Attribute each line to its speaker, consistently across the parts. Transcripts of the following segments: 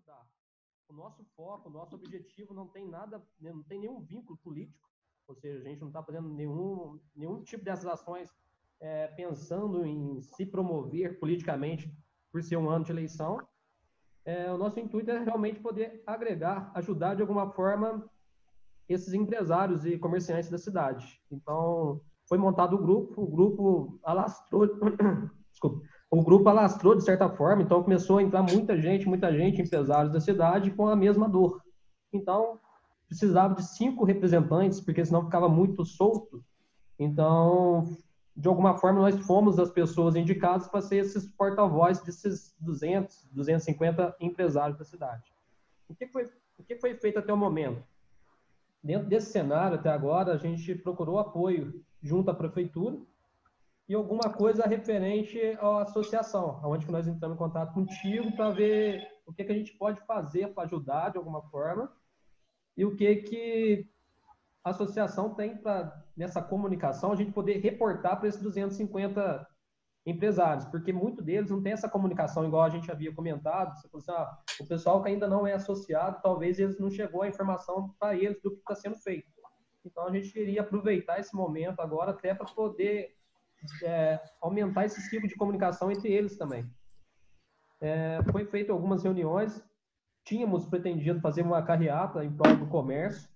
Speaker 1: ajudar. O nosso foco, o nosso objetivo não tem nada, não tem nenhum vínculo político, ou seja, a gente não está fazendo nenhum tipo dessas ações pensando em se promover politicamente por ser um ano de eleição. O nosso intuito é realmente poder agregar, ajudar de alguma forma esses empresários e comerciantes da cidade. Então, foi montado o grupo alastrou, desculpa, o grupo alastrou de certa forma, então começou a entrar muita gente, empresários da cidade com a mesma dor. Então, precisava de 5 representantes, porque senão ficava muito solto. Então, de alguma forma, nós fomos as pessoas indicadas para ser esses porta-voz desses 200, 250 empresários da cidade. O que foi feito até o momento? Dentro desse cenário, até agora, a gente procurou apoio junto à prefeitura e alguma coisa referente à associação, onde que nós entramos em contato contigo para ver o que a gente pode fazer para ajudar de alguma forma e o que a associação tem para, nessa comunicação, a gente poder reportar para esses 250 empresários, porque muitos deles não tem essa comunicação, igual a gente havia comentado. Você falou assim, o pessoal que ainda não é associado, talvez eles não chegou a informação para eles do que está sendo feito. Então, a gente queria aproveitar esse momento agora até para poder aumentar esse ciclo de comunicação entre eles também. Foi feito algumas reuniões, tínhamos pretendido fazer uma carreata em prol do comércio,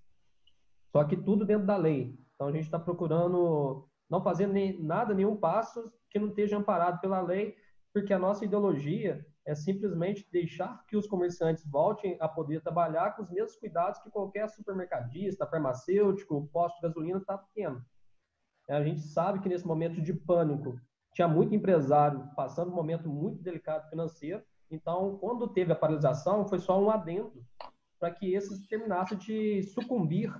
Speaker 1: só que tudo dentro da lei. Então, a gente está procurando não fazer nenhum passo que não esteja amparado pela lei, porque a nossa ideologia é simplesmente deixar que os comerciantes voltem a poder trabalhar com os mesmos cuidados que qualquer supermercadista, farmacêutico, posto de gasolina está tendo. A gente sabe que nesse momento de pânico tinha muito empresário passando um momento muito delicado financeiro, então quando teve a paralisação foi só um adendo para que esses terminassem de sucumbir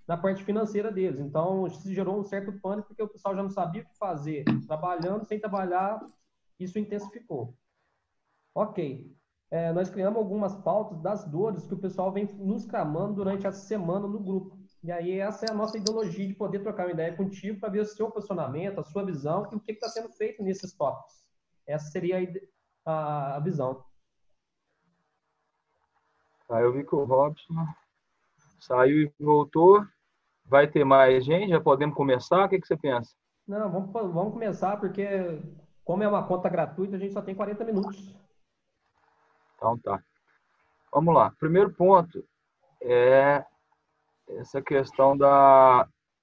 Speaker 1: na parte financeira deles. Então se gerou um certo pânico porque o pessoal já não sabia o que fazer, trabalhando, sem trabalhar, isso intensificou. Ok. Nós criamos algumas pautas das dores que o pessoal vem nos clamando durante a semana no grupo. E aí essa é a nossa ideologia de poder trocar uma ideia contigo para ver o seu posicionamento, a sua visão e o que está sendo feito nesses tópicos. Essa seria a visão.
Speaker 2: Eu vi que o Robson saiu e voltou. Vai ter mais gente? Já podemos começar? O que você pensa?
Speaker 1: Não, vamos começar, porque como é uma conta gratuita, a gente só tem 40 minutos.
Speaker 2: Então tá. Vamos lá. Primeiro ponto é essa questão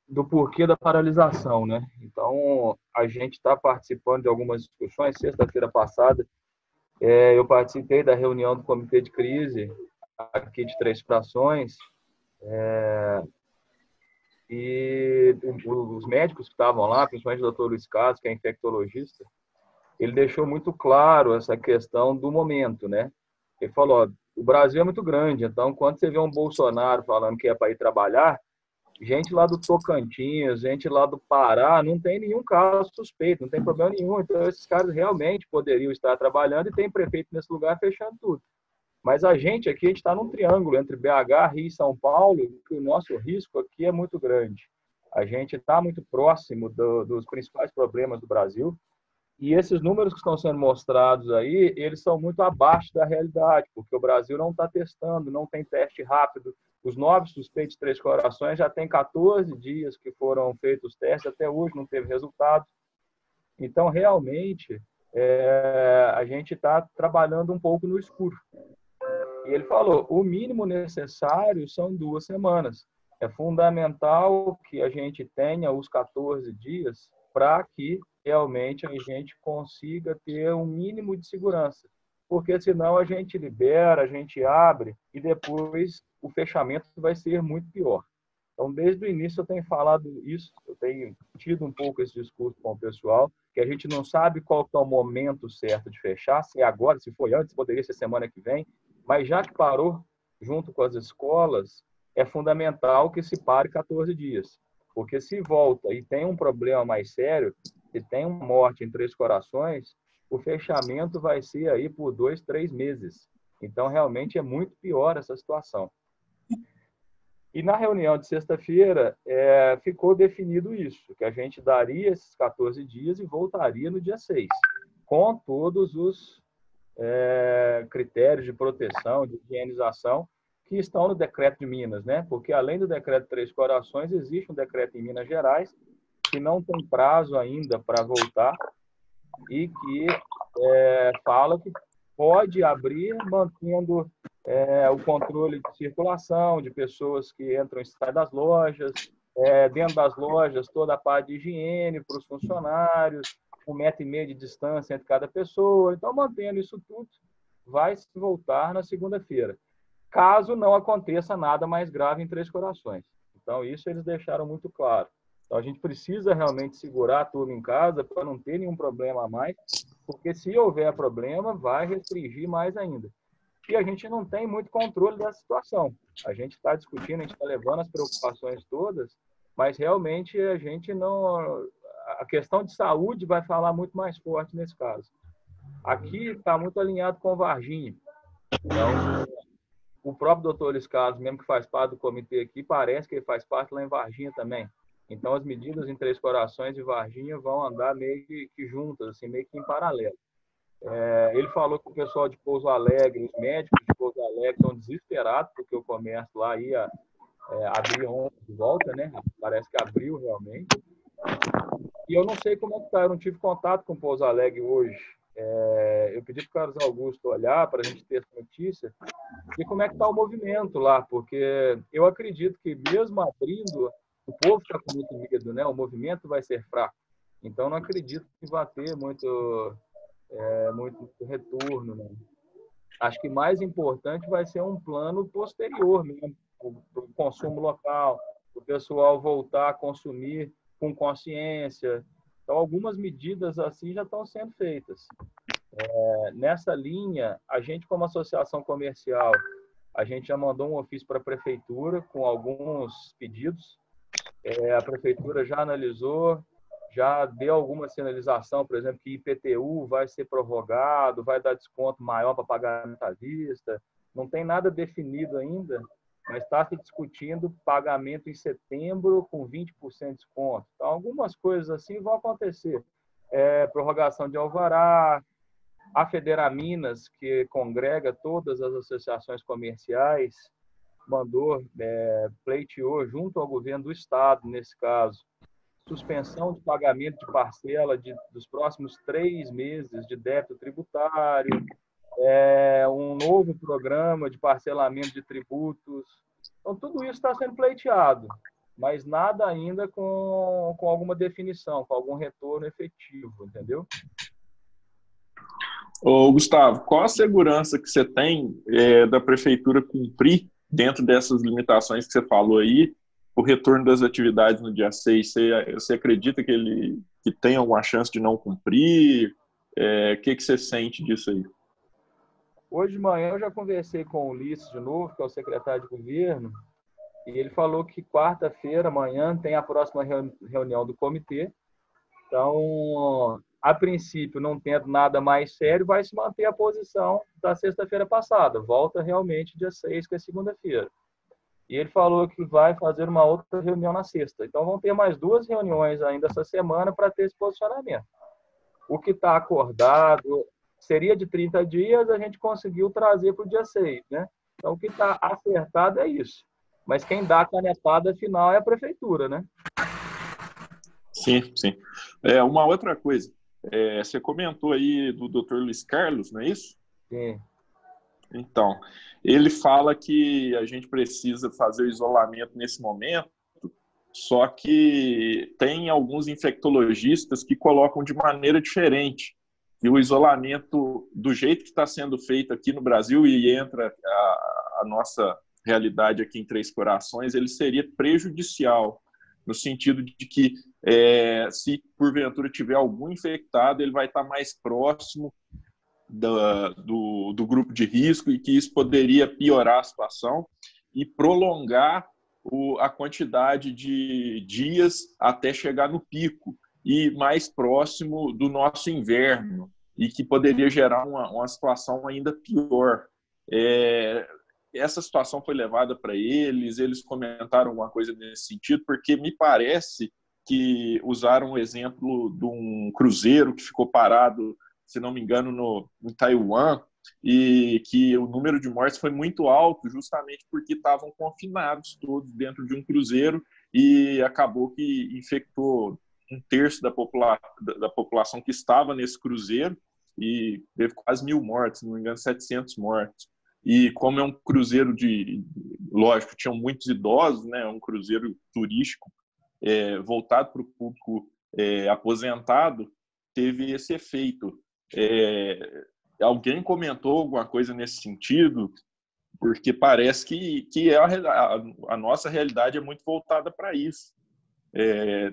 Speaker 2: do porquê da paralisação, né? Então, a gente está participando de algumas discussões. Sexta-feira passada, eu participei da reunião do Comitê de Crise aqui de Três Corações, e os médicos que estavam lá, principalmente o Dr. Luiz Carlos, que é infectologista, ele deixou muito claro essa questão do momento, né? Ele falou, ó, o Brasil é muito grande, então quando você vê um Bolsonaro falando que é para ir trabalhar, gente lá do Tocantins, gente lá do Pará, não tem nenhum caso suspeito, não tem problema nenhum. Então, esses caras realmente poderiam estar trabalhando e tem prefeito nesse lugar fechando tudo. Mas a gente está num triângulo entre BH, Rio e São Paulo, que o nosso risco aqui é muito grande. A gente está muito próximo dos principais problemas do Brasil, e esses números que estão sendo mostrados aí, eles são muito abaixo da realidade, porque o Brasil não está testando, não tem teste rápido. Os 9 suspeitos de Três Corações já tem 14 dias que foram feitos os testes, até hoje não teve resultado. Então, realmente, a gente está trabalhando um pouco no escuro. E ele falou, o mínimo necessário são 2 semanas. É fundamental que a gente tenha os 14 dias para que realmente a gente consiga ter um mínimo de segurança. Porque senão a gente libera, a gente abre e depois o fechamento vai ser muito pior. Então, desde o início eu tenho falado isso, eu tenho tido um pouco esse discurso com o pessoal, que a gente não sabe qual é o momento certo de fechar, se é agora, se foi antes, poderia ser semana que vem, mas já que parou junto com as escolas, é fundamental que se pare 14 dias. Porque se volta e tem um problema mais sério, se tem uma morte em Três Corações, o fechamento vai ser aí por 2, 3 meses. Então, realmente é muito pior essa situação. E na reunião de sexta-feira, ficou definido isso, que a gente daria esses 14 dias e voltaria no dia 6, com todos os critérios de proteção, de higienização, que estão no decreto de Minas, né? Porque além do decreto Três Corações, existe um decreto em Minas Gerais que não tem prazo ainda para voltar e que fala que pode abrir mantendo o controle de circulação de pessoas que entram e saem das lojas, dentro das lojas toda a parte de higiene para os funcionários, 1,5 m de distância entre cada pessoa. Então, mantendo isso tudo, vai se voltar na segunda-feira, caso não aconteça nada mais grave em Três Corações. Então, isso eles deixaram muito claro. Então, a gente precisa realmente segurar a turma em casa para não ter nenhum problema a mais, porque se houver problema, vai restringir mais ainda. E a gente não tem muito controle dessa situação. A gente está discutindo, a gente está levando as preocupações todas, mas realmente a gente não... A questão de saúde vai falar muito mais forte nesse caso. Aqui está muito alinhado com Varginha. Então, o próprio doutor Luiz Carlos, mesmo que faz parte do comitê aqui, parece que ele faz parte lá em Varginha também. Então, as medidas em Três Corações e Varginha vão andar meio que juntas, assim, meio que em paralelo. Ele falou que o pessoal de Pouso Alegre, os médicos de Pouso Alegre estão desesperados porque o comércio lá ia abrir ontem de volta, né? Parece que abriu realmente. E eu não sei como é que está, eu não tive contato com Pouso Alegre hoje. Eu pedi para o Carlos Augusto olhar para a gente ter essa notícia e como é que está o movimento lá, porque eu acredito que mesmo abrindo, o povo está com muito medo, né? O movimento vai ser fraco. Então, não acredito que vai ter muito retorno, né? Acho que mais importante vai ser um plano posterior mesmo, para o consumo local, para o pessoal voltar a consumir com consciência. Então, algumas medidas assim já estão sendo feitas. Nessa linha, a gente, como associação comercial, a gente já mandou um ofício para a prefeitura com alguns pedidos. A prefeitura já analisou, já deu alguma sinalização, por exemplo, que IPTU vai ser prorrogado, vai dar desconto maior para pagamento à vista. Não tem nada definido ainda, mas está se discutindo pagamento em setembro com 20% de desconto. Então, algumas coisas assim vão acontecer. Prorrogação de alvará, a Federaminas, que congrega todas as associações comerciais, mandou, pleiteou junto ao governo do estado, nesse caso, suspensão de pagamento de parcela dos próximos 3 meses de débito tributário, um novo programa de parcelamento de tributos. Então, tudo isso está sendo pleiteado, mas nada ainda com alguma definição, com algum retorno efetivo, entendeu?
Speaker 3: Ô, Gustavo, qual a segurança que você tem da prefeitura cumprir, dentro dessas limitações que você falou aí, o retorno das atividades no dia 6? Você acredita que tem alguma chance de não cumprir? O que você sente disso aí?
Speaker 2: Hoje de manhã eu já conversei com o Ulisses de novo, que é o secretário de governo, e ele falou que quarta-feira, amanhã, tem a próxima reunião do comitê. Então, a princípio, não tendo nada mais sério, vai se manter a posição da sexta-feira passada. Volta realmente dia 6, que é segunda-feira. E ele falou que vai fazer uma outra reunião na sexta. Então, vão ter mais 2 reuniões ainda essa semana para ter esse posicionamento. O que está acordado seria de 30 dias, a gente conseguiu trazer para o dia 6, né? Então, o que está acertado é isso. Mas quem dá a canetada final é a prefeitura, né?
Speaker 3: Sim, sim. Uma outra coisa, você comentou aí do Dr. Luiz Carlos, não é isso?
Speaker 2: Sim.
Speaker 3: Então, ele fala que a gente precisa fazer o isolamento nesse momento, só que tem alguns infectologistas que colocam de maneira diferente. E o isolamento, do jeito que está sendo feito aqui no Brasil, e entra a nossa realidade aqui em Três Corações, ele seria prejudicial, no sentido de que se porventura tiver algum infectado, ele vai estar mais próximo do grupo de risco, e que isso poderia piorar a situação e prolongar a quantidade de dias até chegar no pico e mais próximo do nosso inverno, e que poderia gerar uma situação ainda pior. Essa situação foi levada para eles comentaram alguma coisa nesse sentido, porque me parece que usaram o exemplo de um cruzeiro que ficou parado, se não me engano, em Taiwan, e que o número de mortes foi muito alto justamente porque estavam confinados todos dentro de um cruzeiro e acabou que infectou um terço da população que estava nesse cruzeiro e teve quase 1.000 mortes, se não me engano, 700 mortes. E como é um cruzeiro lógico, tinham muitos idosos, né, um cruzeiro turístico voltado para o público aposentado, teve esse efeito. Alguém comentou alguma coisa nesse sentido? Porque parece que a nossa realidade é muito voltada para isso.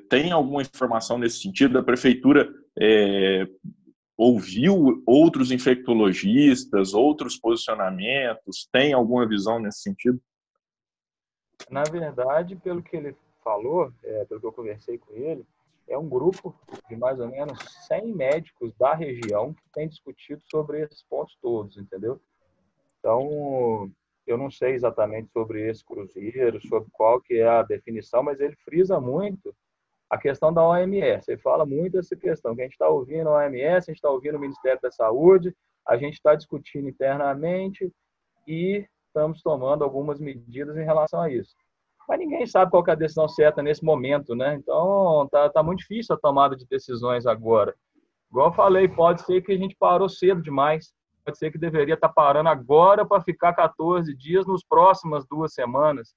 Speaker 3: Tem alguma informação nesse sentido? A prefeitura ouviu outros infectologistas, outros posicionamentos? Tem alguma visão nesse sentido?
Speaker 2: Na verdade, pelo que ele falou, pelo que eu conversei com ele, é um grupo de mais ou menos 100 médicos da região que tem discutido sobre esses pontos todos, entendeu? Então, eu não sei exatamente sobre esse cruzeiro, sobre qual que é a definição, mas ele frisa muito a questão da OMS. Ele fala muito essa questão, que a gente está ouvindo a OMS, a gente está ouvindo o Ministério da Saúde, a gente está discutindo internamente e estamos tomando algumas medidas em relação a isso. Mas ninguém sabe qual que é a decisão certa nesse momento, né? Então, tá muito difícil a tomada de decisões agora. Igual eu falei, pode ser que a gente parou cedo demais. Pode ser que deveria estar parando agora para ficar 14 dias nos próximas 2 semanas.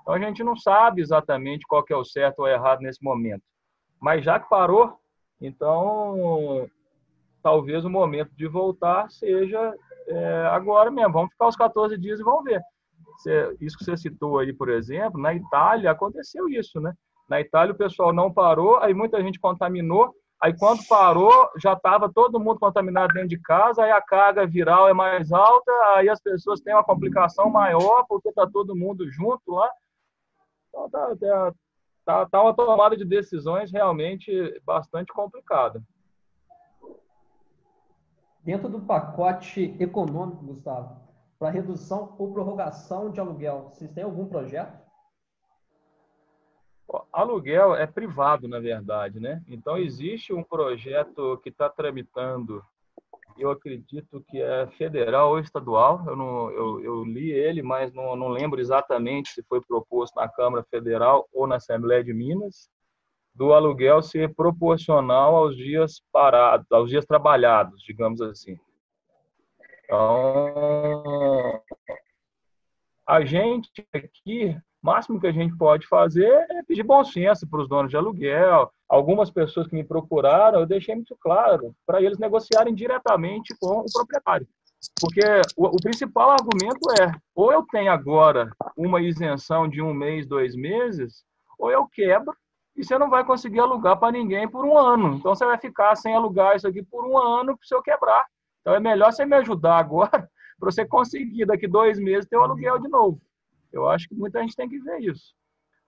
Speaker 2: Então, a gente não sabe exatamente qual que é o certo ou errado nesse momento. Mas já que parou, então, talvez o momento de voltar seja agora mesmo. Vamos ficar os 14 dias e vamos ver. Isso que você citou aí, por exemplo, na Itália aconteceu isso, né? Na Itália o pessoal não parou, aí muita gente contaminou, aí quando parou já estava todo mundo contaminado dentro de casa, aí a carga viral é mais alta, aí as pessoas têm uma complicação maior porque está todo mundo junto lá. Então tá uma tomada de decisões realmente bastante complicada.
Speaker 1: Dentro do pacote econômico, Gustavo, para redução ou prorrogação de aluguel, vocês têm algum projeto?
Speaker 2: Aluguel é privado, na verdade, né? Então, existe um projeto que está tramitando, eu acredito que é federal ou estadual, eu li ele, mas não lembro exatamente se foi proposto na Câmara Federal ou na Assembleia de Minas, do aluguel ser proporcional aos dias parados, aos dias trabalhados, digamos assim. Então, a gente aqui, o máximo que a gente pode fazer é pedir bom senso para os donos de aluguel. Algumas pessoas que me procuraram, eu deixei muito claro para eles negociarem diretamente com o proprietário. Porque o principal argumento é, ou eu tenho agora uma isenção de 1 mês, 2 meses, ou eu quebro e você não vai conseguir alugar para ninguém por 1 ano. Então, você vai ficar sem alugar isso aqui por 1 ano para o seu quebrar. Então, é melhor você me ajudar agora para você conseguir, daqui 2 meses, ter o aluguel de novo. Eu acho que muita gente tem que ver isso.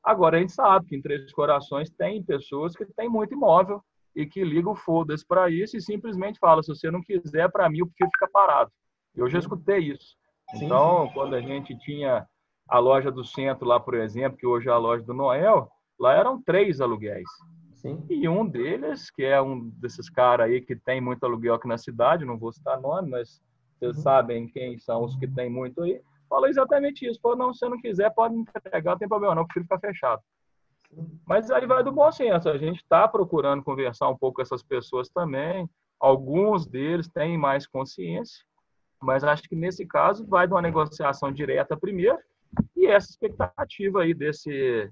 Speaker 2: Agora, a gente sabe que em Três Corações tem pessoas que têm muito imóvel e que ligam o foda-se para isso e simplesmente falam, se você não quiser, para mim, eu prefiro ficar parado. Eu já escutei isso. Então, quando a gente tinha a loja do centro lá, por exemplo, que hoje é a loja do Noel, lá eram 3 aluguéis. Sim. E um deles, que é um desses caras aí que tem muito aluguel aqui na cidade, não vou citar nome, mas vocês sabem quem são os que tem muito aí, falou exatamente isso. Falou, não, se você não quiser, pode me entregar, não tem problema não, eu prefiro ficar fechado. Mas aí vai do bom senso. A gente está procurando conversar um pouco com essas pessoas também. Alguns deles têm mais consciência, mas acho que nesse caso vai de uma negociação direta primeiro e essa expectativa aí desse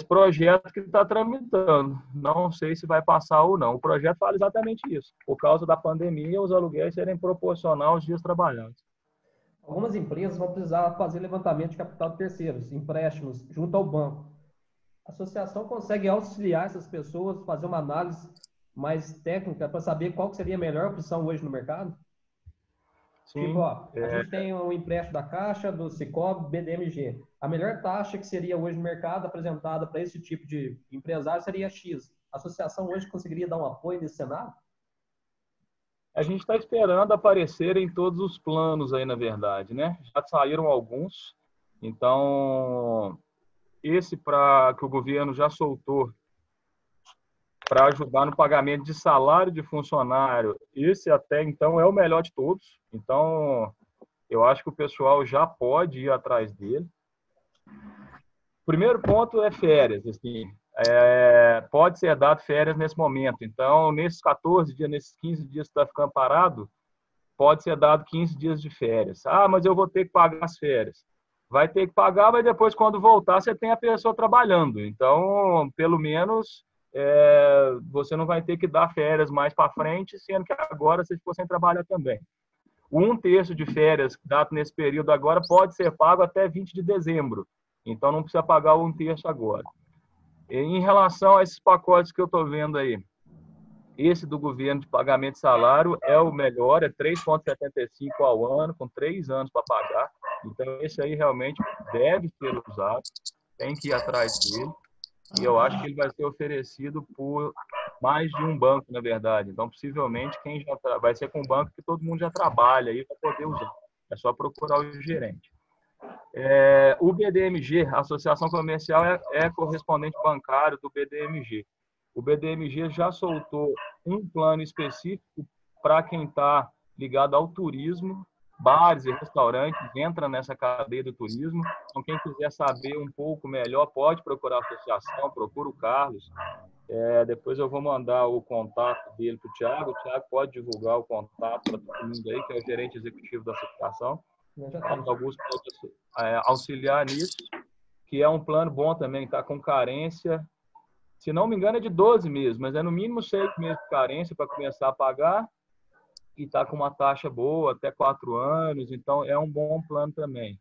Speaker 2: projeto que está tramitando. Não sei se vai passar ou não. O projeto fala exatamente isso. Por causa da pandemia, os aluguéis serem proporcionais aos dias trabalhados.
Speaker 1: Algumas empresas vão precisar fazer levantamento de capital de terceiros, empréstimos, junto ao banco. A associação consegue auxiliar essas pessoas, fazer uma análise mais técnica para saber qual seria a melhor opção hoje no mercado? Sim, tipo, a gente tem um empréstimo da Caixa, do Sicoob, BDMG. A melhor taxa que seria hoje no mercado apresentada para esse tipo de empresário seria X. A associação hoje conseguiria dar um apoio nesse cenário?
Speaker 2: A gente está esperando aparecerem todos os planos aí, na verdade, né? Já saíram alguns. Então, esse que o governo já soltou para ajudar no pagamento de salário de funcionário. Esse, até então, é o melhor de todos. Então, eu acho que o pessoal já pode ir atrás dele. O primeiro ponto é férias. Assim, pode ser dado férias nesse momento. Então, nesses 14 dias, nesses 15 dias que está ficando parado, pode ser dado 15 dias de férias. Ah, mas eu vou ter que pagar as férias. Vai ter que pagar, mas depois, quando voltar, você tem a pessoa trabalhando. Então, pelo menos, você não vai ter que dar férias mais para frente, sendo que agora vocês ficou sem trabalhar também. 1/3 de férias dado nesse período agora pode ser pago até 20 de dezembro. Então, não precisa pagar o 1/3 agora. Em relação a esses pacotes que eu estou vendo aí, esse do governo de pagamento de salário é o melhor, é 3,75 ao ano, com 3 anos para pagar. Então, esse aí realmente deve ser usado, tem que ir atrás dele. E eu acho que ele vai ser oferecido por mais de um banco, na verdade. Então, possivelmente, quem já vai ser com um banco que todo mundo já trabalha aí para poder usar. É só procurar o gerente. O BDMG, a Associação Comercial, é correspondente bancário do BDMG. O BDMG já soltou um plano específico para quem está ligado ao turismo, bares e restaurantes, entra nessa cadeia do turismo. Então, quem quiser saber um pouco melhor, pode procurar a associação, procura o Carlos. Depois eu vou mandar o contato dele para o Thiago. O Thiago pode divulgar o contato para todo mundo aí, que é o gerente executivo da associação. Alguns podem auxiliar nisso, que é um plano bom também, está com carência. Se não me engano, é de 12 meses, mas é no mínimo 6 meses de carência para começar a pagar e está com uma taxa boa, até 4 anos, então é um bom plano também.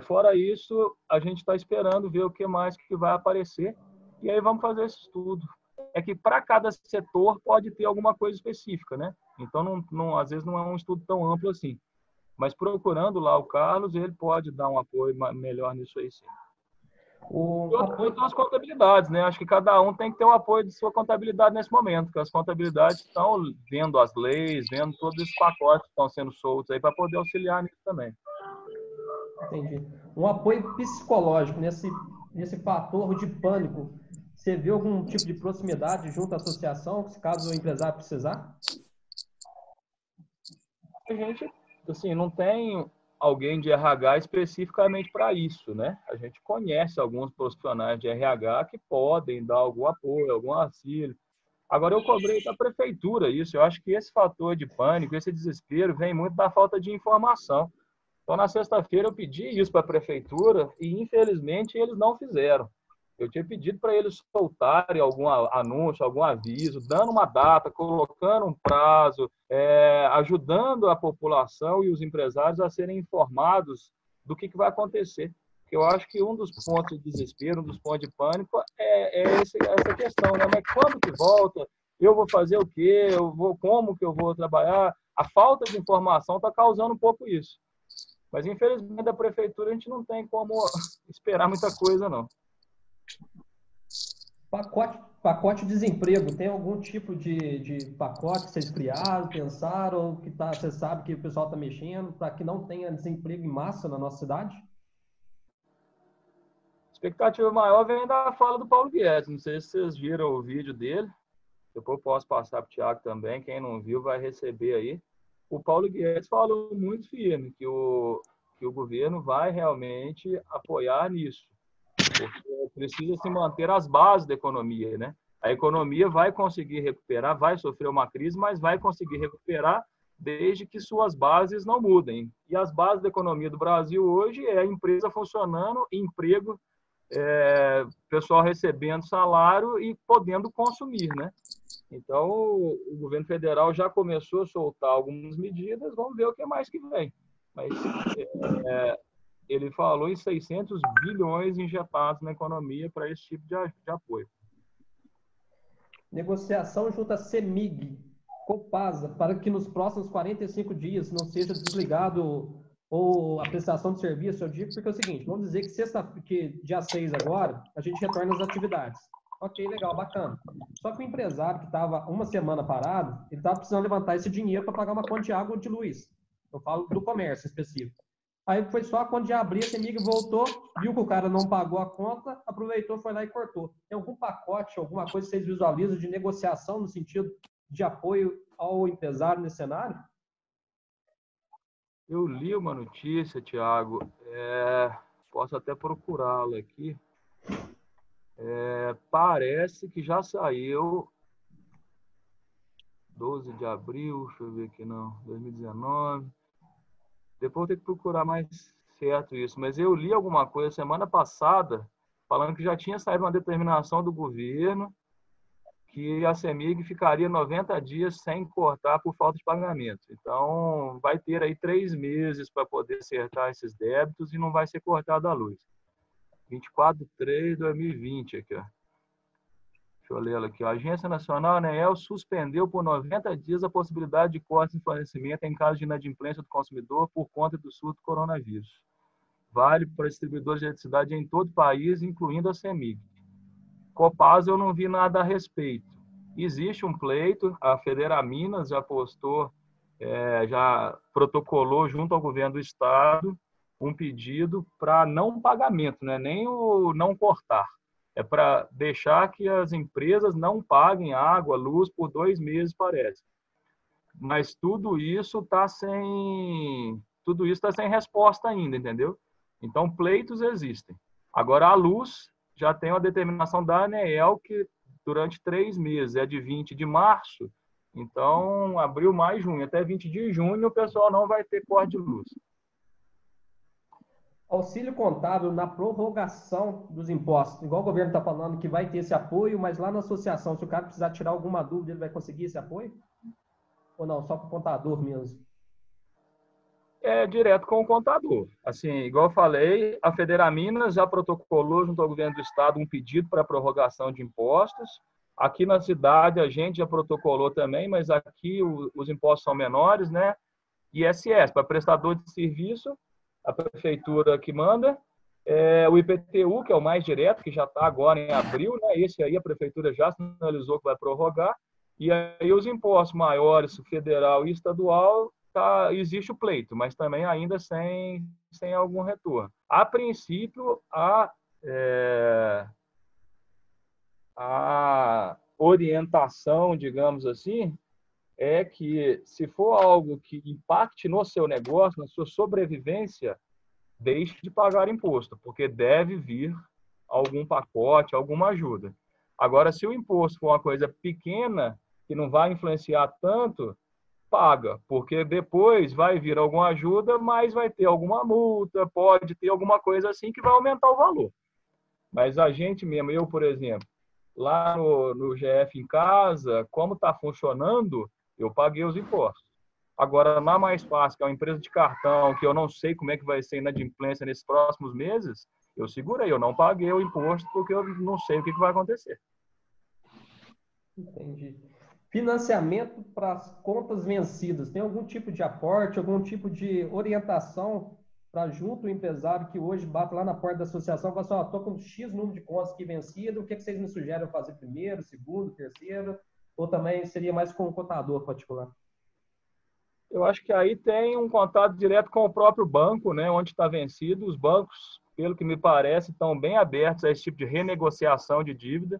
Speaker 2: Fora isso, a gente está esperando ver o que mais que vai aparecer e aí vamos fazer esse estudo. É que para cada setor pode ter alguma coisa específica, né? Então, às vezes não é um estudo tão amplo assim. Mas procurando lá o Carlos, ele pode dar um apoio melhor nisso aí, sim. O apoio das contabilidades, né? Acho que cada um tem que ter o apoio de sua contabilidade nesse momento, porque as contabilidades estão vendo as leis, vendo todos esses pacotes que estão sendo soltos aí para poder auxiliar nisso também.
Speaker 1: Entendi. Um apoio psicológico nesse fator de pânico. Você vê algum tipo de proximidade junto à associação, caso o empresário precisar?
Speaker 2: A gente, assim, não tem alguém de RH especificamente para isso, né? A gente conhece alguns profissionais de RH que podem dar algum apoio, algum auxílio. Agora, eu cobrei da prefeitura isso. Eu acho que esse fator de pânico, esse desespero, vem muito da falta de informação. Então, na sexta-feira, eu pedi isso para a prefeitura e, infelizmente, eles não fizeram. Eu tinha pedido para eles soltarem algum anúncio, algum aviso, dando uma data, colocando um prazo, ajudando a população e os empresários a serem informados do que vai acontecer. Eu acho que um dos pontos de desespero, um dos pontos de pânico essa questão, né? Mas quando que volta? Eu vou fazer o quê? Como que eu vou trabalhar? A falta de informação está causando um pouco isso. Mas, infelizmente, da prefeitura a gente não tem como esperar muita coisa, não.
Speaker 1: Pacote de desemprego, tem algum tipo de pacote que vocês criaram, pensaram, que você sabe que o pessoal está mexendo, para que não tenha desemprego em massa na nossa cidade?
Speaker 2: A expectativa maior vem da fala do Paulo Guedes. Não sei se vocês viram o vídeo dele. Depois eu posso passar para o Thiago também. Quem não viu vai receber aí. O Paulo Guedes falou muito firme que o governo vai realmente apoiar nisso. Porque precisa se manter as bases da economia, né? A economia vai conseguir recuperar, vai sofrer uma crise, mas vai conseguir recuperar desde que suas bases não mudem. E as bases da economia do Brasil hoje é a empresa funcionando, emprego, pessoal recebendo salário e podendo consumir, né? Então, o governo federal já começou a soltar algumas medidas, vamos ver o que mais que vem. Mas ele falou em 600 bilhões injetados na economia para esse tipo de apoio.
Speaker 1: Negociação junto à CEMIG, Copasa, para que nos próximos 45 dias não seja desligado ou a prestação de serviço, eu digo, porque é o seguinte, vamos dizer que dia 6 agora, a gente retorna às atividades. Ok, legal, bacana. Só que o empresário que estava uma semana parado, ele estava precisando levantar esse dinheiro para pagar uma conta de água ou de luz. Eu falo do comércio específico. Aí foi só quando de abrir, a CEMIG voltou, viu que o cara não pagou a conta, aproveitou, foi lá e cortou. Tem algum pacote, alguma coisa que vocês visualizam de negociação no sentido de apoio ao empresário nesse cenário?
Speaker 2: Eu li uma notícia, Thiago, posso até procurá-la aqui. Parece que já saiu 12 de abril, deixa eu ver aqui, não, 2019. Depois eu tenho que procurar mais certo isso. Mas eu li alguma coisa semana passada falando que já tinha saído uma determinação do governo que a CEMIG ficaria 90 dias sem cortar por falta de pagamento. Então, vai ter aí 3 meses para poder acertar esses débitos e não vai ser cortada a luz. 24/3/2020 aqui, ó. Deixa eu ler ela aqui. A Agência Nacional, ANEEL, suspendeu por 90 dias a possibilidade de corte de fornecimento em caso de inadimplência do consumidor por conta do surto do coronavírus. Vale para distribuidores de eletricidade em todo o país, incluindo a CEMIG. Copasa, eu não vi nada a respeito. Existe um pleito, a Federaminas já postou, já protocolou junto ao governo do estado um pedido para não pagamento, né? Nem o não cortar. É para deixar que as empresas não paguem água, luz por 2 meses, parece. Mas tudo isso está sem resposta ainda, entendeu? Então, pleitos existem. Agora, a luz já tem uma determinação da ANEEL que durante 3 meses, é de 20 de março, então, abril, maio, junho. Até 20 de junho, o pessoal não vai ter corte de luz.
Speaker 1: Auxílio contábil na prorrogação dos impostos. Igual o governo está falando que vai ter esse apoio, mas lá na associação, se o cara precisar tirar alguma dúvida, ele vai conseguir esse apoio? Ou não, só para o contador mesmo?
Speaker 2: É direto com o contador. Assim, igual eu falei, a Federaminas já protocolou junto ao governo do estado um pedido para prorrogação de impostos. Aqui na cidade a gente já protocolou também, mas aqui os impostos são menores, né? ISS, para prestador de serviço, a prefeitura que manda, o IPTU, que é o mais direto, que já está agora em abril, né? Esse aí a prefeitura já sinalizou que vai prorrogar, e aí os impostos maiores, federal e estadual, existe o pleito, mas também ainda sem algum retorno. A princípio, a orientação, digamos assim, é que se for algo que impacte no seu negócio, na sua sobrevivência, deixe de pagar imposto, porque deve vir algum pacote, alguma ajuda. Agora, se o imposto for uma coisa pequena, que não vai influenciar tanto, paga, porque depois vai vir alguma ajuda, mas vai ter alguma multa, pode ter alguma coisa assim que vai aumentar o valor. Mas a gente mesmo, eu, por exemplo, lá no GF em casa, como está funcionando, eu paguei os impostos. Agora, na Mais Fácil, que é uma empresa de cartão, que eu não sei como é que vai ser a inadimplência nesses próximos meses, eu segurei, eu não paguei o imposto porque eu não sei o que vai acontecer.
Speaker 1: Entendi. Financiamento para as contas vencidas. Tem algum tipo de aporte, algum tipo de orientação para junto o empresário que hoje bate lá na porta da associação e fala assim, estou com X número de contas aqui vencidas, o que vocês me sugerem fazer primeiro, segundo, terceiro? Ou também seria mais com o contador particular?
Speaker 2: Eu acho que aí tem um contato direto com o próprio banco, né, onde está vencido. Os bancos, pelo que me parece, estão bem abertos a esse tipo de renegociação de dívida.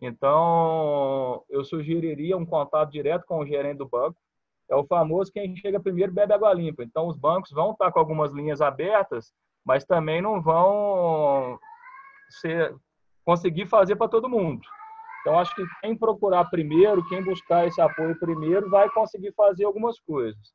Speaker 2: Então, eu sugeriria um contato direto com o gerente do banco. É o famoso quem chega primeiro bebe água limpa. Então, os bancos vão estar com algumas linhas abertas, mas também não vão conseguir fazer para todo mundo. Então, acho que quem procurar primeiro, quem buscar esse apoio primeiro, vai conseguir fazer algumas coisas.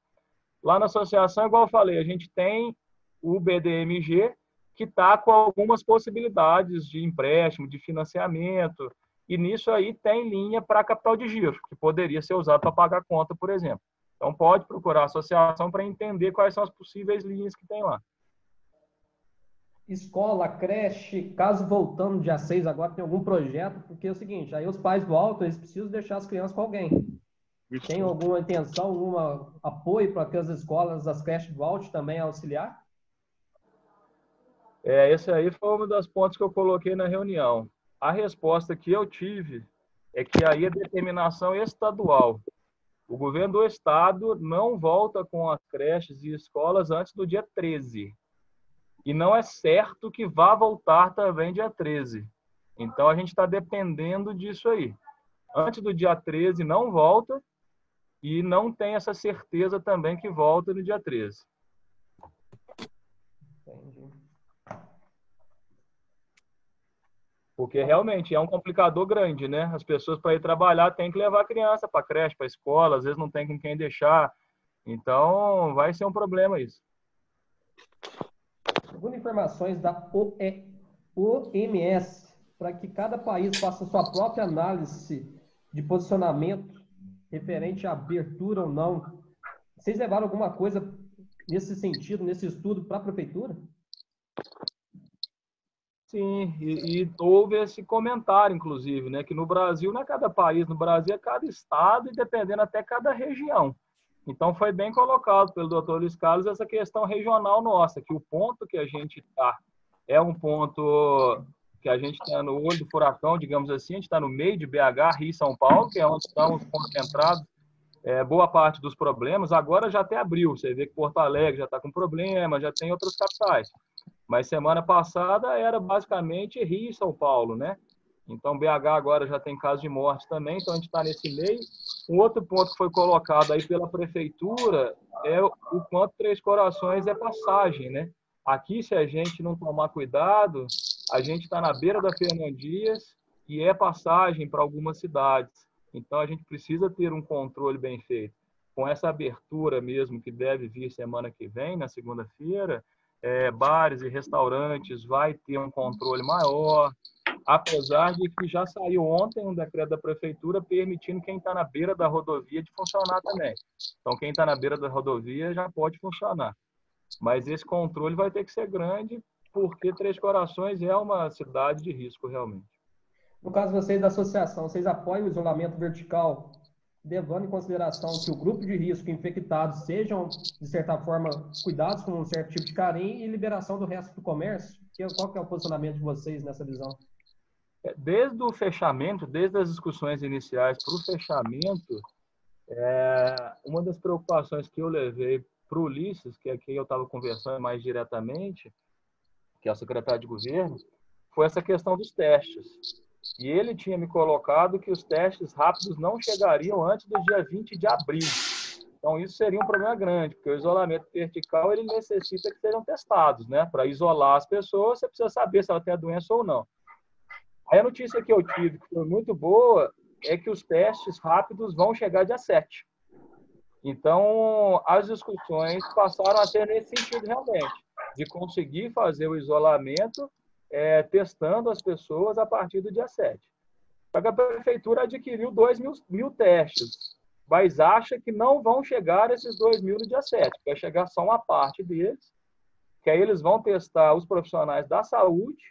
Speaker 2: Lá na associação, igual eu falei, a gente tem o BDMG, que está com algumas possibilidades de empréstimo, de financiamento, e nisso aí tem linha para capital de giro, que poderia ser usado para pagar conta, por exemplo. Então, pode procurar a associação para entender quais são as possíveis linhas que tem lá.
Speaker 1: Escola, creche, caso voltando dia 6 agora, tem algum projeto? Porque é o seguinte, aí os pais voltam, eles precisam deixar as crianças com alguém. Tem alguma intenção, algum apoio para que as escolas, as creches voltem também a auxiliar?
Speaker 2: Esse aí foi um dos pontos que eu coloquei na reunião. A resposta que eu tive é que aí é determinação estadual. O governo do estado não volta com as creches e escolas antes do dia 13. e não é certo que vá voltar também dia 13. Então, a gente está dependendo disso aí. Antes do dia 13 não volta e não tem essa certeza também que volta no dia 13.
Speaker 1: Entendi.
Speaker 2: Porque realmente é um complicador grande, né? As pessoas para ir trabalhar têm que levar a criança para creche, para escola, às vezes não tem com quem deixar. Então, vai ser um problema isso.
Speaker 1: Segundo informações da OMS, para que cada país faça sua própria análise de posicionamento referente à abertura ou não, vocês levaram alguma coisa nesse sentido, nesse estudo, para a prefeitura?
Speaker 2: Sim, e houve esse comentário, inclusive, né, que no Brasil não é cada país, no Brasil é cada estado e dependendo até cada região. Então, foi bem colocado pelo Dr. Luiz Carlos essa questão regional nossa, que o ponto que a gente está é um ponto que a gente está no olho do furacão, digamos assim, a gente está no meio de BH, Rio e São Paulo, que é onde estamos concentrados boa parte dos problemas. Agora já até abriu, você vê que Porto Alegre já está com problema, já tem outras capitais. Mas semana passada era basicamente Rio e São Paulo, né? Então, BH agora já tem caso de morte também, então a gente está nesse meio. Um outro ponto que foi colocado aí pela prefeitura é o quanto Três Corações é passagem, né? Aqui, se a gente não tomar cuidado, a gente está na beira da Fernão Dias e é passagem para algumas cidades. Então, a gente precisa ter um controle bem feito. Com essa abertura mesmo que deve vir semana que vem, na segunda-feira, bares e restaurantes vai ter um controle maior, apesar de que já saiu ontem um decreto da prefeitura permitindo quem está na beira da rodovia de funcionar também. Então, quem está na beira da rodovia já pode funcionar. Mas esse controle vai ter que ser grande, porque Três Corações é uma cidade de risco, realmente.
Speaker 1: No caso, vocês da associação, vocês apoiam o isolamento vertical, levando em consideração que o grupo de risco infectados sejam, de certa forma, cuidados com um certo tipo de carinho e liberação do resto do comércio? Qual que é o posicionamento de vocês nessa visão?
Speaker 2: Desde o fechamento, desde as discussões iniciais para o fechamento, uma das preocupações que eu levei para o Ulisses, que é quem eu estava conversando mais diretamente, que é o secretário de governo, foi essa questão dos testes. E ele tinha me colocado que os testes rápidos não chegariam antes do dia 20 de abril. Então, isso seria um problema grande, porque o isolamento vertical ele necessita que sejam testados, né? Para isolar as pessoas, você precisa saber se ela tem a doença ou não. Aí a notícia que eu tive, que foi muito boa, é que os testes rápidos vão chegar dia 7. Então, as discussões passaram a ser nesse sentido realmente, de conseguir fazer o isolamento testando as pessoas a partir do dia 7. Só que a prefeitura adquiriu 2 mil testes, mas acha que não vão chegar esses 2 mil no dia 7, vai chegar só uma parte deles, que aí eles vão testar os profissionais da saúde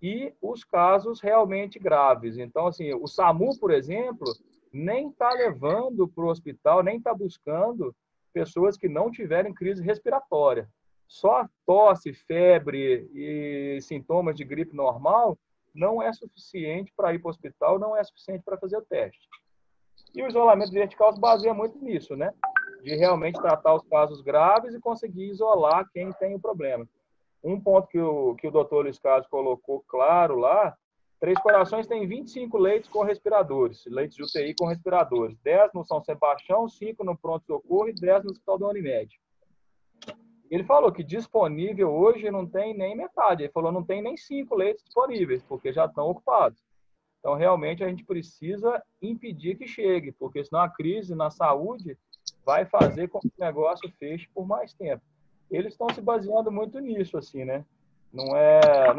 Speaker 2: e os casos realmente graves. Então, assim, o SAMU, por exemplo, nem está levando para o hospital, nem está buscando pessoas que não tiverem crise respiratória. Só tosse, febre e sintomas de gripe normal não é suficiente para ir para o hospital, não é suficiente para fazer o teste. E o isolamento vertical se baseia muito nisso, né? De realmente tratar os casos graves e conseguir isolar quem tem o problema. Um ponto que o doutor Luiz Carlos colocou claro lá, Três Corações tem 25 leitos com respiradores, leitos de UTI com respiradores, 10 no São Sebastião, 5 no pronto-socorro e 10 no Hospital da Unimed. Ele falou que disponível hoje não tem nem metade, ele falou não tem nem 5 leitos disponíveis, porque já estão ocupados. Então, realmente, a gente precisa impedir que chegue, porque senão a crise na saúde vai fazer com que o negócio feche por mais tempo. Eles estão se baseando muito nisso, assim, né? Não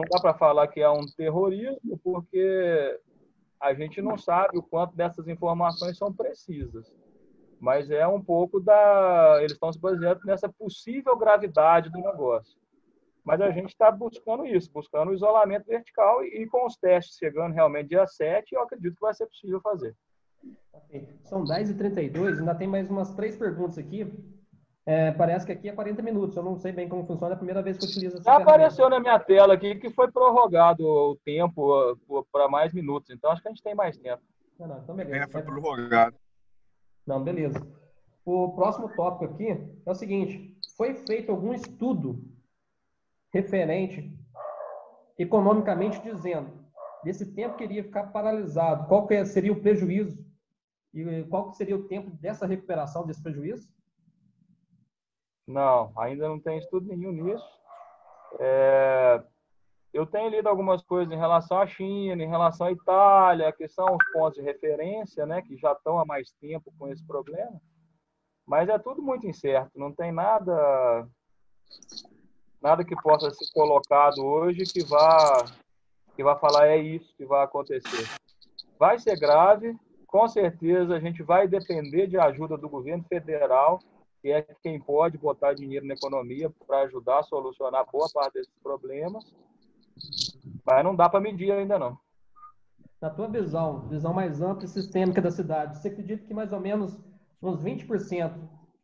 Speaker 2: dá para falar que é um terrorismo, porque a gente não sabe o quanto dessas informações são precisas. Mas é um pouco eles estão se baseando nessa possível gravidade do negócio. Mas a gente está buscando isso, buscando o isolamento vertical e com os testes chegando realmente dia 7, eu acredito que vai ser possível fazer.
Speaker 1: São 10h32, ainda tem mais umas 3 perguntas aqui. Parece que aqui é 40 minutos, eu não sei bem como funciona, é a primeira vez que eu utilizo essa ferramenta.
Speaker 2: Apareceu na minha tela aqui que foi prorrogado o tempo para mais minutos, então acho que a gente tem mais tempo.
Speaker 1: Não, então beleza.
Speaker 3: Foi prorrogado.
Speaker 1: Não, beleza. O próximo tópico aqui é o seguinte, foi feito algum estudo referente, economicamente dizendo, desse tempo que iria ficar paralisado, qual que seria o prejuízo e qual que seria o tempo dessa recuperação desse prejuízo?
Speaker 2: Não, ainda não tem estudo nenhum nisso. Eu tenho lido algumas coisas em relação à China, em relação à Itália, que são os pontos de referência, né, que já estão há mais tempo com esse problema, mas é tudo muito incerto, não tem nada que possa ser colocado hoje que vá falar é isso que vai acontecer. Vai ser grave, com certeza a gente vai depender de ajuda do governo federal, que é quem pode botar dinheiro na economia para ajudar a solucionar boa parte desses problemas, mas não dá para medir ainda não.
Speaker 1: Na tua visão mais ampla e sistêmica da cidade, você acredita que mais ou menos uns 20%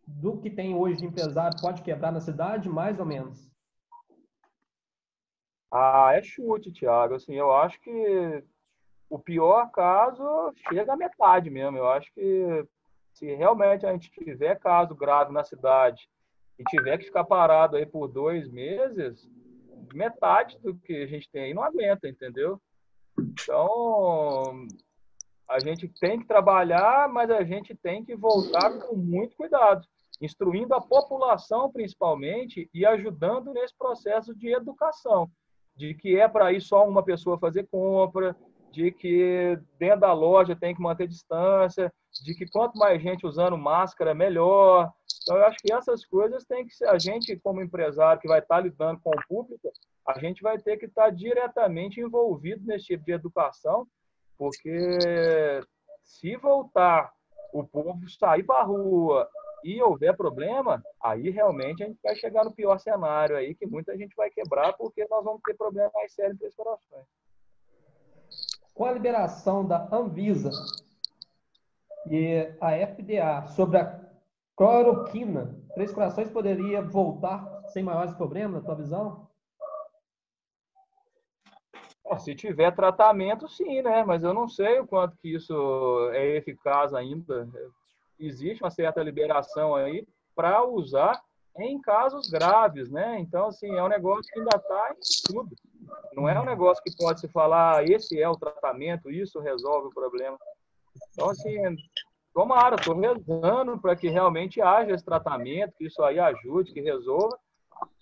Speaker 1: do que tem hoje de empresário pode quebrar na cidade? Mais ou menos.
Speaker 2: É chute, Thiago. Assim, eu acho que o pior caso chega à metade mesmo. Eu acho que se realmente a gente tiver caso grave na cidade e tiver que ficar parado aí por 2 meses, metade do que a gente tem aí não aguenta, entendeu? Então, a gente tem que trabalhar, mas a gente tem que voltar com muito cuidado, instruindo a população principalmente e ajudando nesse processo de educação, de que é para ir só uma pessoa fazer compra, de que dentro da loja tem que manter distância, de que quanto mais gente usando máscara, melhor. Então, eu acho que essas coisas tem que ser, a gente, como empresário que vai estar lidando com o público, a gente vai ter que estar diretamente envolvido nesse tipo de educação, porque se voltar o povo sair para a rua e houver problema, aí realmente a gente vai chegar no pior cenário aí, que muita gente vai quebrar, porque nós vamos ter problema mais sério em Três Corações.
Speaker 1: Com a liberação da Anvisa e a FDA sobre a cloroquina, Três Corações poderia voltar sem maiores problemas, na tua visão?
Speaker 2: Se tiver tratamento, sim, né? Mas eu não sei o quanto que isso é eficaz ainda. Existe uma certa liberação aí para usar em casos graves, né? Então, assim, é um negócio que ainda está em estudo. Não é um negócio que pode se falar, esse é o tratamento, isso resolve o problema. Então, assim, tomara, estou rezando para que realmente haja esse tratamento, que isso aí ajude, que resolva,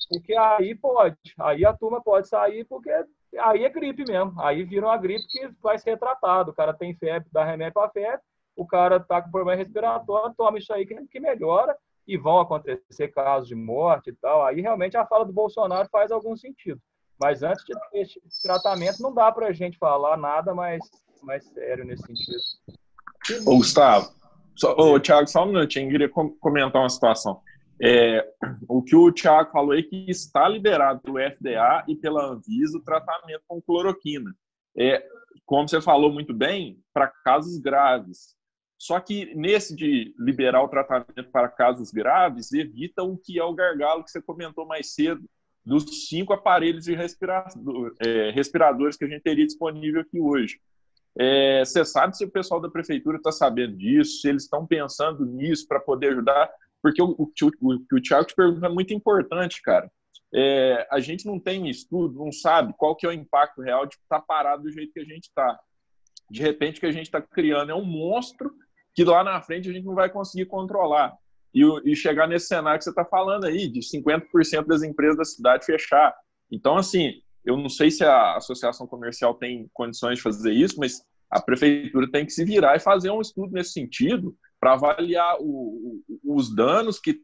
Speaker 2: porque aí a turma pode sair, porque aí é gripe mesmo, aí vira uma gripe que vai ser tratada. O cara tem febre, dá remédio para febre, o cara está com problema respiratório, toma isso aí que melhora, e vão acontecer casos de morte e tal. Aí realmente a fala do Bolsonaro faz algum sentido. Mas antes de ter esse tratamento, não dá para a gente falar nada mais sério nesse sentido.
Speaker 3: Ô, Gustavo, Thiago, só um minutinho, eu queria comentar uma situação. O que o Thiago falou é que está liberado pelo FDA e pela Anvisa o tratamento com cloroquina. Como você falou muito bem, para casos graves. Só que nesse de liberar o tratamento para casos graves, evita o que é o gargalo que você comentou mais cedo, dos 5 aparelhos de respiradores que a gente teria disponível aqui hoje. Você sabe se o pessoal da prefeitura está sabendo disso, se eles estão pensando nisso para poder ajudar? Porque o que o Thiago te pergunta é muito importante, cara. A gente não tem estudo, não sabe qual que é o impacto real de estar parado do jeito que a gente está. De repente, o que a gente está criando é um monstro que lá na frente a gente não vai conseguir controlar. E chegar nesse cenário que você está falando aí, de 50% das empresas da cidade fechar. Então, assim, eu não sei se a associação comercial tem condições de fazer isso, mas a prefeitura tem que se virar e fazer um estudo nesse sentido para avaliar os danos que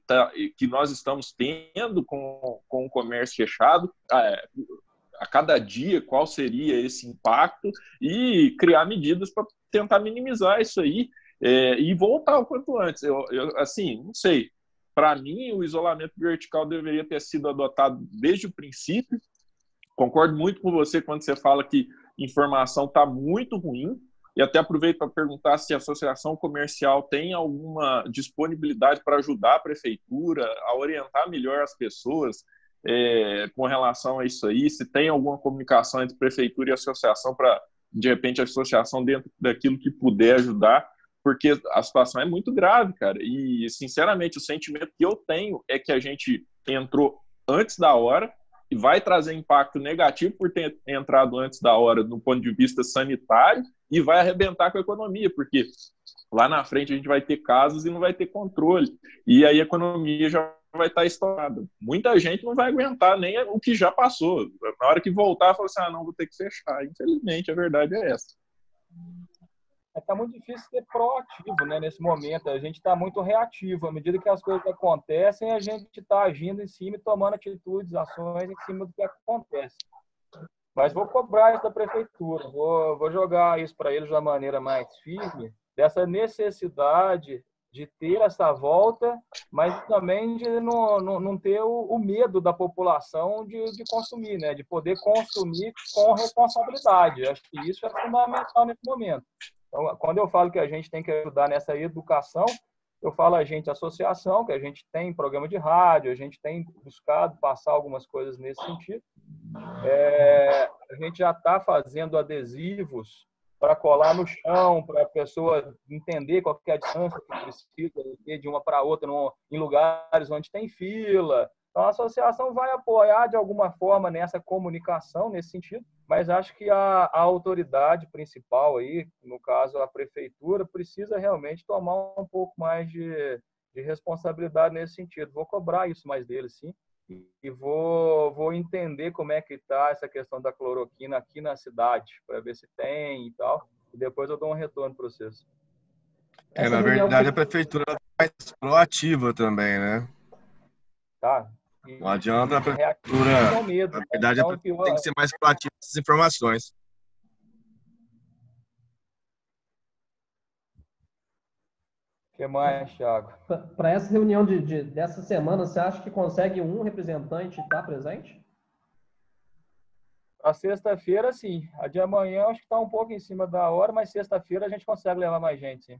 Speaker 3: nós estamos tendo com o comércio fechado, a cada dia, qual seria esse impacto, e criar medidas para tentar minimizar isso aí e voltar o quanto antes. Assim, não sei. Para mim, o isolamento vertical deveria ter sido adotado desde o princípio. Concordo muito com você quando você fala que informação está muito ruim, e até aproveito para perguntar se a associação comercial tem alguma disponibilidade para ajudar a prefeitura a orientar melhor as pessoas com relação a isso aí, se tem alguma comunicação entre prefeitura e associação para, de repente, a associação dentro daquilo que puder ajudar, porque a situação é muito grave, cara, e, sinceramente, o sentimento que eu tenho é que a gente entrou antes da hora, e vai trazer impacto negativo por ter entrado antes da hora no ponto de vista sanitário e vai arrebentar com a economia, porque lá na frente a gente vai ter casos e não vai ter controle. E aí a economia já vai estar estourada. Muita gente não vai aguentar nem o que já passou. Na hora que voltar, fala assim, não, vou ter que fechar. Infelizmente, a verdade é essa.
Speaker 4: Está muito difícil ser proativo, né, nesse momento. A gente está muito reativo. À medida que as coisas acontecem, a gente está agindo em cima e tomando atitudes, ações em cima do que acontece. Mas vou cobrar isso da prefeitura. Vou jogar isso para eles de uma maneira mais firme, dessa necessidade de ter essa volta, mas também de não ter o medo da população de consumir, né? De poder consumir com responsabilidade. Acho que isso é fundamental nesse momento. Então, quando eu falo que a gente tem que ajudar nessa educação, eu falo a gente, associação, que a gente tem programa de rádio, a gente tem buscado passar algumas coisas nesse sentido. A gente já está fazendo adesivos para colar no chão, para a pessoa entender qual que é a distância que precisa ter de uma para outra em lugares onde tem fila. Então, a associação vai apoiar de alguma forma nessa comunicação, nesse sentido, mas acho que a autoridade principal aí, no caso a prefeitura, precisa realmente tomar um pouco mais de responsabilidade nesse sentido. Vou cobrar isso mais deles, sim, e vou entender como é que está essa questão da cloroquina aqui na cidade, para ver se tem e tal, e depois eu dou um retorno para vocês.
Speaker 5: Na verdade, a prefeitura é mais proativa também, né?
Speaker 4: Tá.
Speaker 5: Não adianta a prefeitura, na verdade, a prefeitura tem que ser mais proativa nessas informações.
Speaker 4: O que mais, Thiago?
Speaker 1: Para essa reunião dessa semana, você acha que consegue um representante estar presente?
Speaker 4: A sexta-feira, sim. A de amanhã, acho que está um pouco em cima da hora, mas sexta-feira a gente consegue levar mais gente, sim.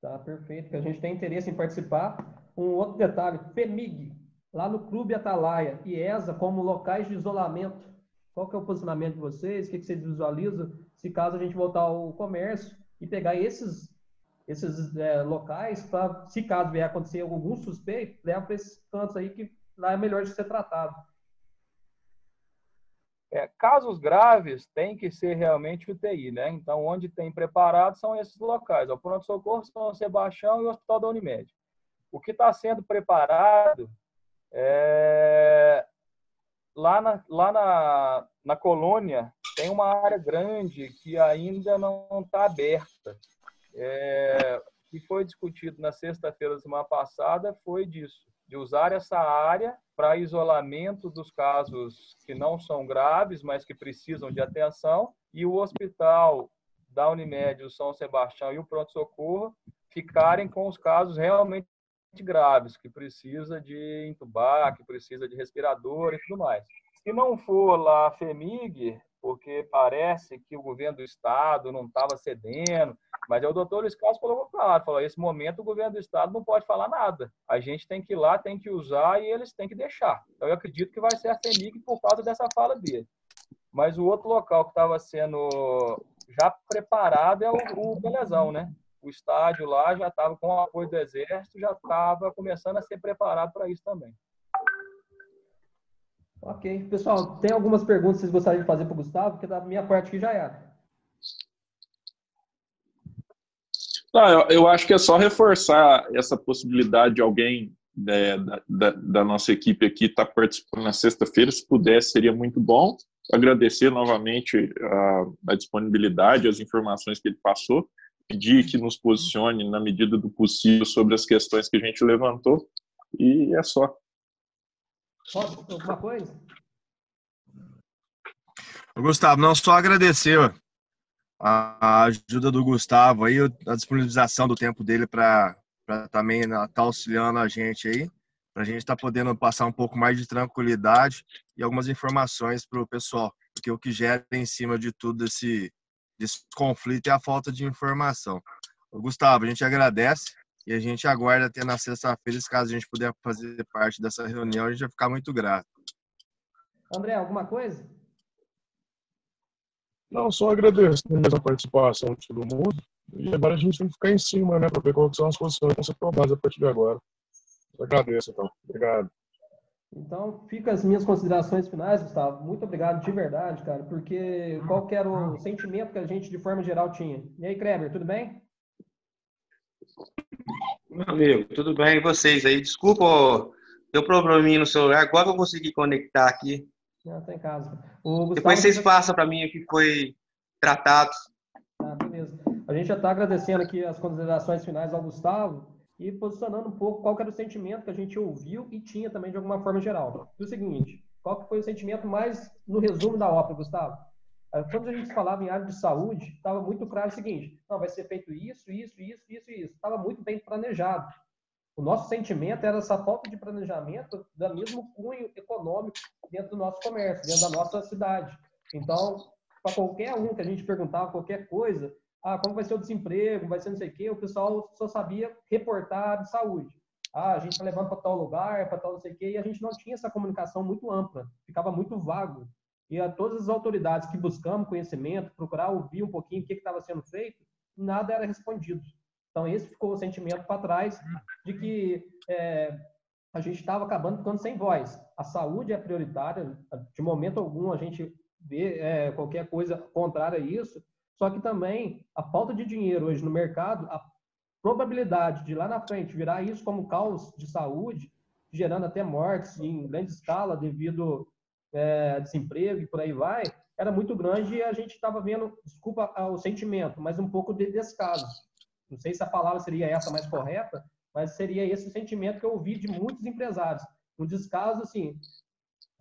Speaker 1: Tá, perfeito. Que a gente tem interesse em participar. Um outro detalhe, FEMIG, lá no Clube Atalaia e ESA como locais de isolamento. Qual que é o posicionamento de vocês? O que vocês visualizam? Se caso a gente voltar ao comércio e pegar esses locais, para, se caso vier acontecer algum suspeito, leva para esses cantos aí que lá é melhor de ser tratado.
Speaker 4: Casos graves tem que ser realmente UTI, né? Então, onde tem preparado são esses locais. O pronto-socorro, São Sebastião e o Hospital da Unimed. O que está sendo preparado lá na colônia tem uma área grande que ainda não está aberta. O que foi discutido na sexta-feira da semana passada foi disso, de usar essa área para isolamento dos casos que não são graves, mas que precisam de atenção, e o hospital da Unimed, o São Sebastião e o pronto-socorro ficarem com os casos realmente graves, que precisa de entubar, que precisa de respirador e tudo mais. Se não for lá a FEMIG, porque parece que o governo do estado não estava cedendo, mas o doutor Luiz Carlos colocou claro, falou, nesse momento o governo do estado não pode falar nada. A gente tem que ir lá, tem que usar e eles têm que deixar. Então eu acredito que vai ser a FEMIG por causa dessa fala dele. Mas o outro local que estava sendo já preparado é o Belezão, né? O estádio lá já estava com o apoio do Exército, já estava começando a ser preparado para isso também.
Speaker 1: Ok. Pessoal, tem algumas perguntas que vocês gostariam de fazer para o Gustavo? Porque da minha parte aqui já era.
Speaker 3: Eu acho que é só reforçar essa possibilidade de alguém da nossa equipe aqui estar participando na sexta-feira. Se pudesse, seria muito bom. Agradecer novamente a disponibilidade, as informações que ele passou. Pedir que nos posicione na medida do possível sobre as questões que a gente levantou. E é só.
Speaker 1: Posso alguma coisa?
Speaker 5: Gustavo, não só agradecer a ajuda do Gustavo aí, a disponibilização do tempo dele para também estar auxiliando a gente aí, para a gente estar podendo passar um pouco mais de tranquilidade e algumas informações para o pessoal, porque o que gera em cima de tudo desse conflito é a falta de informação. Gustavo, a gente agradece e a gente aguarda até na sexta-feira, se caso a gente puder fazer parte dessa reunião, a gente vai ficar muito grato.
Speaker 1: André, alguma coisa?
Speaker 6: Não, só agradeço a participação de todo mundo. E agora a gente tem que ficar em cima, né, para ver quais são as posições que vão ser tomadas a partir de agora. Eu agradeço, então. Obrigado.
Speaker 1: Então, fica as minhas considerações finais, Gustavo. Muito obrigado de verdade, cara, porque qual que era o sentimento que a gente, de forma geral, tinha? E aí, Kleber, tudo bem?
Speaker 7: Meu amigo, tudo bem? E vocês aí? Desculpa, ó, deu probleminha no celular. Agora que eu consegui conectar aqui.
Speaker 1: Não, tá em casa. O Gustavo,
Speaker 7: Depois vocês passam para mim o que foi tratado.
Speaker 1: Ah, beleza. A gente já está agradecendo aqui as considerações finais ao Gustavo e posicionando um pouco qual que era o sentimento que a gente ouviu e tinha também de alguma forma geral. E o seguinte, qual que foi o sentimento mais no resumo da ópera, Gustavo? Quando a gente falava em área de saúde, estava muito claro o seguinte, não, vai ser feito isso, isso, isso, isso e isso. Estava muito bem planejado. O nosso sentimento era essa falta de planejamento do mesmo cunho econômico dentro do nosso comércio, dentro da nossa cidade. Então, para qualquer um que a gente perguntava qualquer coisa, como vai ser o desemprego, vai ser não sei o quê, o pessoal só sabia reportar de saúde. A gente está levando para tal lugar, para tal não sei o quê, e a gente não tinha essa comunicação muito ampla, ficava muito vago. E a todas as autoridades que buscamos conhecimento, procurar ouvir um pouquinho o que estava sendo feito, nada era respondido. Então, esse ficou o sentimento para trás de que a gente estava acabando ficando sem voz. A saúde é prioritária, de momento algum a gente vê qualquer coisa contrária a isso, só que também a falta de dinheiro hoje no mercado, a probabilidade de lá na frente virar isso como caos de saúde, gerando até mortes em grande escala devido a desemprego e por aí vai, era muito grande e a gente estava vendo, desculpa o sentimento, mas um pouco de descaso. Não sei se a palavra seria essa mais correta, mas seria esse sentimento que eu ouvi de muitos empresários. Um descaso, assim,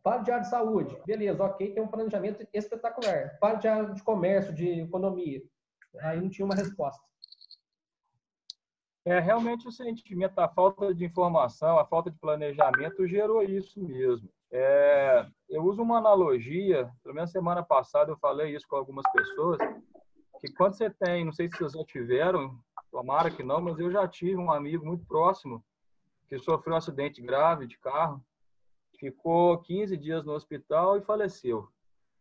Speaker 1: fala de área de saúde, beleza, ok, tem um planejamento espetacular. Fala de área de comércio, de economia. Aí não tinha uma resposta.
Speaker 4: Realmente o sentimento da falta de informação, a falta de planejamento gerou isso mesmo. Eu uso uma analogia, pelo menos semana passada eu falei isso com algumas pessoas, que quando você tem, não sei se vocês já tiveram, tomara que não, mas eu já tive um amigo muito próximo que sofreu um acidente grave de carro, ficou 15 dias no hospital e faleceu.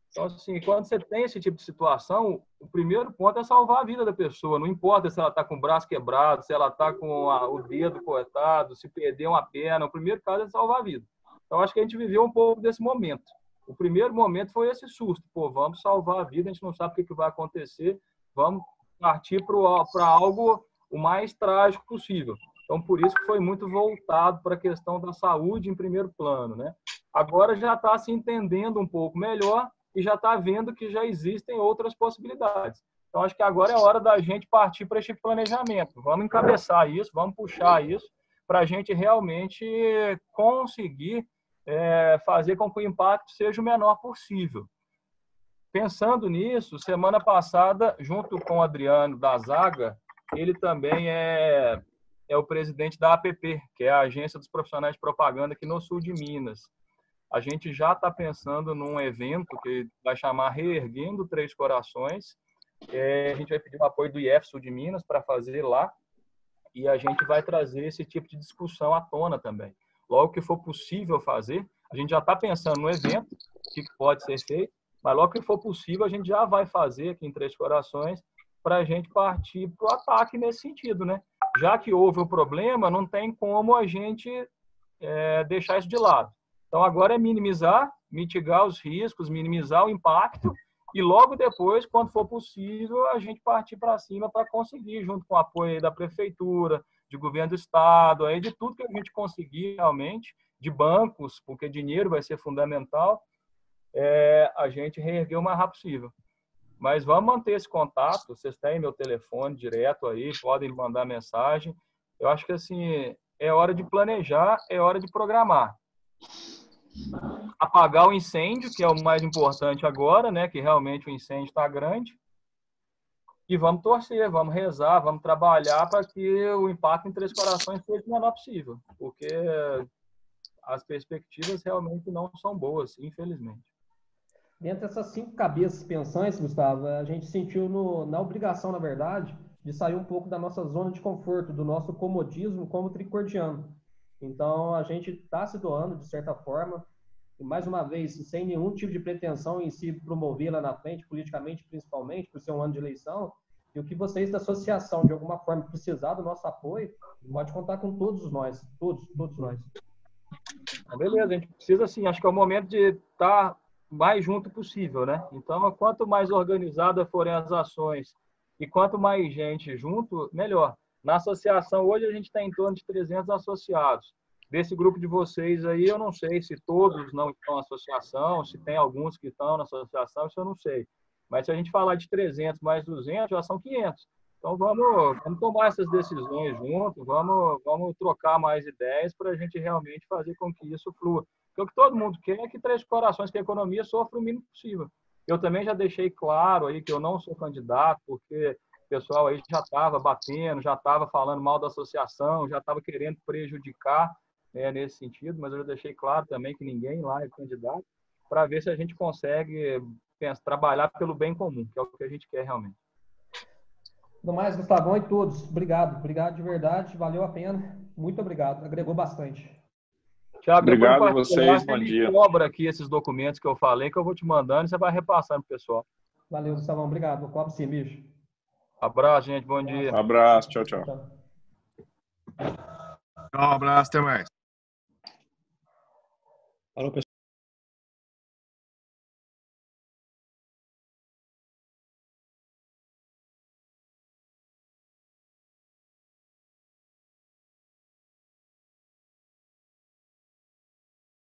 Speaker 4: Então, assim, quando você tem esse tipo de situação, o primeiro ponto é salvar a vida da pessoa. Não importa se ela está com o braço quebrado, se ela está com o dedo cortado, se perdeu uma perna. O primeiro caso é salvar a vida. Então, acho que a gente viveu um pouco desse momento. O primeiro momento foi esse susto. Pô, vamos salvar a vida, a gente não sabe o que vai acontecer, vamos partir para algo o mais trágico possível. Então, por isso que foi muito voltado para a questão da saúde em primeiro plano, né? Agora já está se entendendo um pouco melhor e já está vendo que já existem outras possibilidades. Então, acho que agora é hora da gente partir para esse planejamento. Vamos encabeçar isso, vamos puxar isso para a gente realmente conseguir fazer com que o impacto seja o menor possível. Pensando nisso, semana passada, junto com o Adriano da Zaga, ele também é o presidente da APP, que é a Agência dos Profissionais de Propaganda aqui no sul de Minas. A gente já está pensando num evento que vai chamar Reerguendo Três Corações. A gente vai pedir o apoio do IF Sul de Minas para fazer lá e a gente vai trazer esse tipo de discussão à tona também. Logo que for possível fazer, a gente já está pensando no evento, o que pode ser feito, mas logo que for possível, a gente já vai fazer aqui em Três Corações para a gente partir para o ataque nesse sentido, né? Já que houve um problema, não tem como a gente deixar isso de lado. Então, agora é minimizar, mitigar os riscos, minimizar o impacto e logo depois, quando for possível, a gente partir para cima para conseguir, junto com o apoio da prefeitura, de governo do estado, aí de tudo que a gente conseguir realmente, de bancos, porque dinheiro vai ser fundamental, a gente reerguer o mais rápido possível. Mas vamos manter esse contato, vocês têm meu telefone direto aí, podem mandar mensagem. Eu acho que assim, é hora de planejar, é hora de programar. Apagar o incêndio, que é o mais importante agora, né? Que realmente o incêndio está grande. E vamos torcer, vamos rezar, vamos trabalhar para que o impacto em Três Corações seja o menor possível, porque as perspectivas realmente não são boas, infelizmente.
Speaker 1: Dentro dessas 5 cabeças pensantes, Gustavo, a gente sentiu na obrigação, na verdade, de sair um pouco da nossa zona de conforto, do nosso comodismo como tricordiano. Então, a gente está se doando, de certa forma, e mais uma vez, sem nenhum tipo de pretensão em se promover lá na frente, politicamente, principalmente, por ser um ano de eleição, e o que vocês da associação, de alguma forma, precisar do nosso apoio, pode contar com todos nós, todos nós.
Speaker 4: Beleza, a gente precisa, assim, acho que é o momento de estar mais junto possível, né? Então, quanto mais organizada forem as ações e quanto mais gente junto, melhor. Na associação, hoje, a gente está em torno de 300 associados. Desse grupo de vocês aí, eu não sei se todos não estão na associação, se tem alguns que estão na associação, isso eu não sei. Mas se a gente falar de 300 mais 200, já são 500. Então, vamos tomar essas decisões juntos, vamos trocar mais ideias para a gente realmente fazer com que isso flua. Porque o que todo mundo quer é que Três Corações, que a economia sofra o mínimo possível. Eu também já deixei claro aí que eu não sou candidato, porque o pessoal aí já estava batendo, já estava falando mal da associação, já estava querendo prejudicar, né, nesse sentido, mas eu já deixei claro também que ninguém lá é candidato, para ver se a gente consegue trabalhar pelo bem comum, que é o que a gente quer realmente.
Speaker 1: No mais, Gustavão e todos, obrigado de verdade, valeu a pena, muito obrigado, agregou bastante.
Speaker 4: Tiago,
Speaker 3: obrigado a vocês, bom dia.
Speaker 4: Cobra aqui esses documentos que eu falei, que eu vou te mandando e você vai repassando pro pessoal.
Speaker 1: Valeu, Gustavão, obrigado, vou cobrar sim, bicho.
Speaker 4: Abraço, gente, bom dia.
Speaker 3: Abraço, tchau, tchau.
Speaker 5: Um abraço, até mais.
Speaker 6: Alô, pessoal.